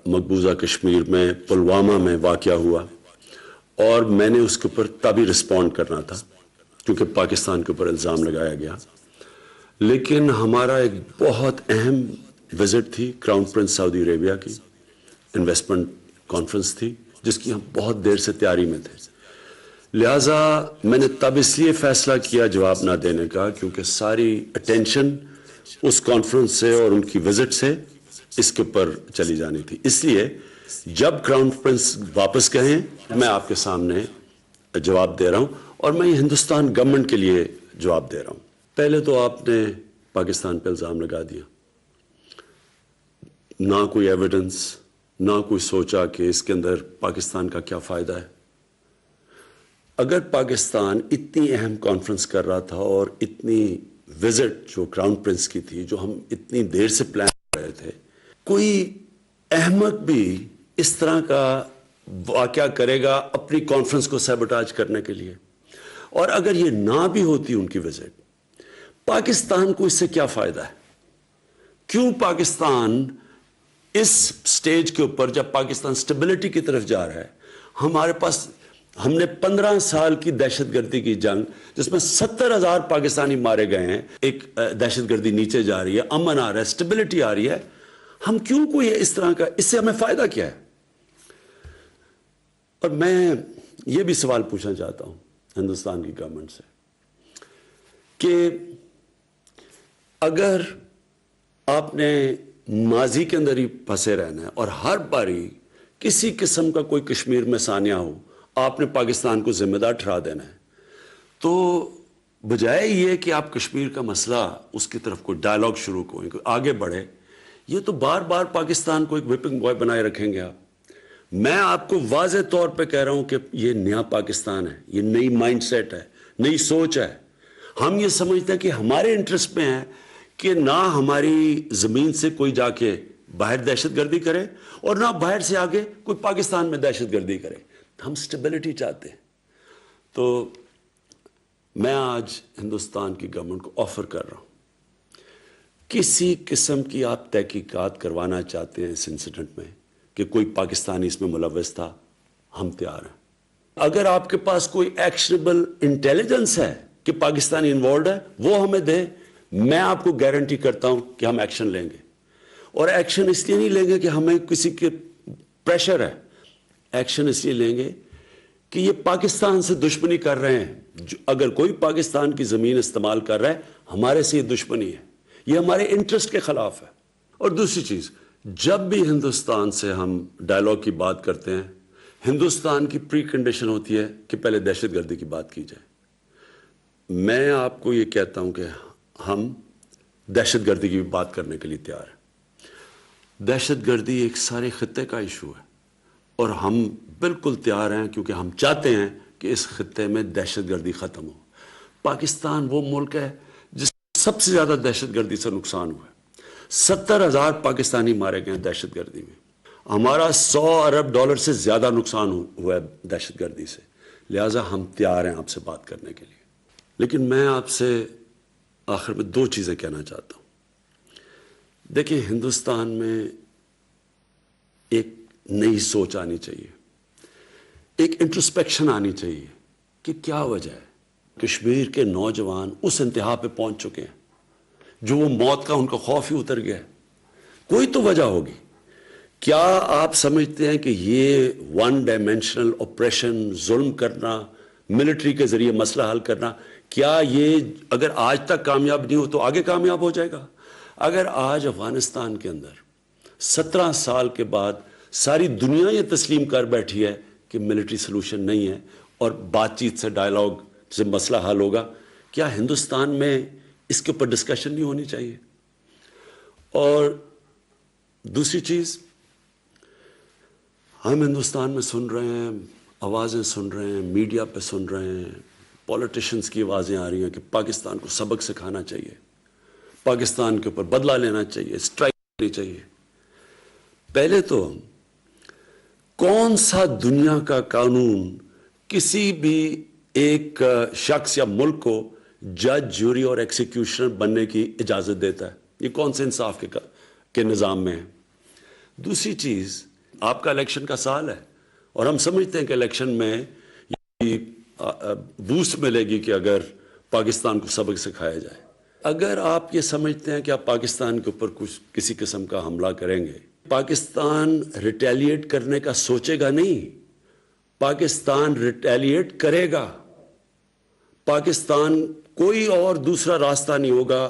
مقبوضہ کشمیر میں پلوامہ میں واقعہ ہوا اور میں نے اس کے اوپر تبھی رسپونڈ کرنا تھا کیونکہ پاکستان کے اوپر الزام لگایا گیا، لیکن ہمارا ایک بہت اہم وزٹ تھی کراؤن پرنس سعودی عربیہ کی، انویسٹمنٹ کانفرنس تھی جس کی ہم بہت دیر سے تیاری میں تھے، لہٰذا میں نے تب اس لیے فیصلہ کیا جواب نہ دینے کا کیونکہ ساری اٹینشن اس کانفرنس سے اور ان کی وزٹ سے اس کے اوپر چلی جانی تھی، اس لیے جب کراؤن پرنس واپس کہیں میں آپ کے سامنے جواب دے رہا ہوں اور میں یہ ہندوستان گورنمنٹ کے لیے جواب دے رہا ہوں۔ پہلے تو آپ نے پاکستان پہ الزام لگا دیا، نہ کوئی ایویڈنس، نہ کوئی سوچا کہ اس کے اندر پاکستان کا کیا فائدہ ہے۔ اگر پاکستان اتنی اہم کانفرنس کر رہا تھا اور اتنی وزٹ جو کراؤن پرنس کی تھی جو ہم اتنی دیر سے پلان کر رہے تھے، کوئی احمق بھی اس طرح کا واقعہ کرے گا اپنی کانفرنس کو سیبوٹاج کرنے کے لیے، اور اگر یہ نہ بھی ہوتی ان کی وزٹ، پاکستان کو اس سے کیا فائدہ ہے؟ کیوں پاکستان اس سٹیج کے اوپر جب پاکستان سٹیبلٹی کی طرف جا رہا ہے، ہمارے پاس ہم نے 15 سال کی دہشت گردی کی جنگ جس میں 70,000 پاکستانی مارے گئے ہیں، ایک دہشت گردی نیچے جا رہی ہے، امن آ رہا ہے، سٹیبلٹی آ رہی ہے، ہم کیوں کوئی اس طرح کا، اس سے ہمیں فائدہ کیا ہے؟ اور میں یہ بھی سوال پوچھنا چاہتا ہوں ہندوستان کی گورنمنٹ سے کہ اگر آپ نے ماضی کے اندر ہی پھنسے رہنا ہے اور ہر باری کسی قسم کا کوئی کشمیر میں سانیہ ہو آپ نے پاکستان کو ذمہ دار ٹھہرا دینا ہے، تو بجائے یہ کہ آپ کشمیر کا مسئلہ اس کی طرف کوئی ڈائلاگ شروع کریں، کوئی آگے بڑھے، یہ تو بار بار پاکستان کو ایک وپنگ بوائے بنائے رکھیں گے آپ۔ میں آپ کو واضح طور پہ کہہ رہا ہوں کہ یہ نیا پاکستان ہے، یہ نئی مائنڈ سیٹ ہے، نئی سوچ ہے۔ ہم یہ سمجھتے ہیں کہ ہمارے انٹرسٹ میں ہے کہ نہ ہماری زمین سے کوئی جا کے باہر دہشت گردی کرے اور نہ باہر سے آگے کوئی پاکستان میں دہشت گردی کرے، ہم سٹیبلٹی چاہتے ہیں۔ تو میں آج ہندوستان کی گورنمنٹ کو آفر کر رہا ہوں، کسی قسم کی آپ تحقیقات کروانا چاہتے ہیں اس انسیڈنٹ میں کہ کوئی پاکستانی اس میں ملوث تھا، ہم تیار ہیں۔ اگر آپ کے پاس کوئی ایکشنبل انٹیلیجنس ہے کہ پاکستانی انوالوڈ ہے، وہ ہمیں دیں، میں آپ کو گارنٹی کرتا ہوں کہ ہم ایکشن لیں گے، اور ایکشن اس لیے نہیں لیں گے کہ ہمیں کسی کے پریشر ہے، ایکشن اس لیے لیں گے کہ یہ پاکستان سے دشمنی کر رہے ہیں، اگر کوئی پاکستان کی زمین استعمال کر رہا ہے ہمارے سے یہ دشمنی ہے، یہ ہمارے انٹرسٹ کے خلاف ہے۔ اور دوسری چیز، جب بھی ہندوستان سے ہم ڈائلاگ کی بات کرتے ہیں، ہندوستان کی پری کنڈیشن ہوتی ہے کہ پہلے دہشت گردی کی بات کی جائے۔ میں آپ کو یہ کہتا ہوں کہ ہم دہشت گردی کی بات کرنے کے لیے تیار ہیں۔ دہشت گردی ایک سارے خطے کا ایشو ہے اور ہم بالکل تیار ہیں کیونکہ ہم چاہتے ہیں کہ اس خطے میں دہشت گردی ختم ہو۔ پاکستان وہ ملک ہے جس سب سے زیادہ دہشت گردی سے نقصان ہوا ہے، 70,000 پاکستانی مارے گئے ہیں دہشت گردی میں، ہمارا 100 ارب ڈالر سے زیادہ نقصان ہوا ہے دہشت گردی سے، لہٰذا ہم تیار ہیں آپ سے بات کرنے کے لیے۔ لیکن میں آپ سے آخر میں 2 چیزیں کہنا چاہتا ہوں۔ دیکھیں، ہندوستان میں ایک نئی سوچ آنی چاہیے، ایک انٹروسپیکشن آنی چاہیے کہ کیا وجہ ہے کشمیر کے نوجوان اس انتہا پہ پہنچ چکے ہیں جو وہ موت کا ان کا خوف ہی اتر گیا ہے۔ کوئی تو وجہ ہوگی۔ کیا آپ سمجھتے ہیں کہ یہ ون ڈائمینشنل آپریشن، ظلم کرنا، ملٹری کے ذریعے مسئلہ حل کرنا، کیا یہ اگر آج تک کامیاب نہیں ہو تو آگے کامیاب ہو جائے گا؟ اگر آج افغانستان کے اندر 17 سال کے بعد ساری دنیا یہ تسلیم کر بیٹھی ہے کہ ملٹری سلوشن نہیں ہے اور بات چیت سے، ڈائلاگ سے مسئلہ حل ہوگا، کیا ہندوستان میں اس کے اوپر ڈسکشن نہیں ہونی چاہیے؟ اور دوسری چیز، ہم ہندوستان میں سن رہے ہیں، آوازیں سن رہے ہیں، میڈیا پہ سن رہے ہیں، پولیٹیشنز کی آوازیں آ رہی ہیں کہ پاکستان کو سبق سکھانا چاہیے، پاکستان کے اوپر بدلہ لینا چاہیے، اسٹرائک کرنی چاہیے۔ پہلے تو کون سا دنیا کا قانون کسی بھی ایک شخص یا ملک کو جج، جوری اور ایکسیکیوشنر بننے کی اجازت دیتا ہے؟ یہ کون سے انصاف کے نظام میں ہے؟ دوسری چیز، آپ کا الیکشن کا سال ہے اور ہم سمجھتے ہیں کہ الیکشن میں بوسٹ ملے گی کہ اگر پاکستان کو سبق سکھایا جائے. اگر آپ یہ سمجھتے ہیں کہ آپ پاکستان کے اوپر کچھ کسی قسم کا حملہ کریں گے، پاکستان ریٹیلیٹ کرنے کا سوچے گا نہیں، پاکستان ریٹیلیٹ کرے گا. پاکستان کوئی اور دوسرا راستہ نہیں ہوگا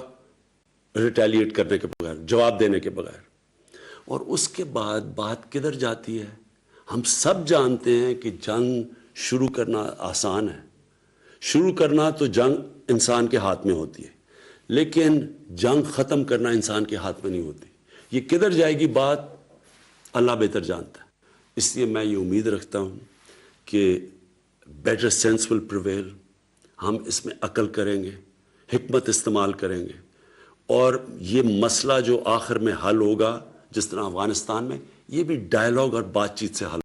ریٹیلیٹ کرنے کے بغیر، جواب دینے کے بغیر. اور اس کے بعد بات کدھر جاتی ہے؟ ہم سب جانتے ہیں کہ جنگ شروع کرنا آسان ہے، شروع کرنا تو جنگ انسان کے ہاتھ میں ہوتی ہے، لیکن جنگ ختم کرنا انسان کے ہاتھ میں نہیں ہوتی. یہ کدھر جائے گی بات اللہ بہتر جانتا ہے. اس لیے میں یہ امید رکھتا ہوں کہ بیٹر سینس ول پریویل. ہم اس میں عقل کریں گے، حکمت استعمال کریں گے، اور یہ مسئلہ جو آخر میں حل ہوگا جس طرح افغانستان میں، یہ بھی ڈائیلاگ اور بات چیت سے حل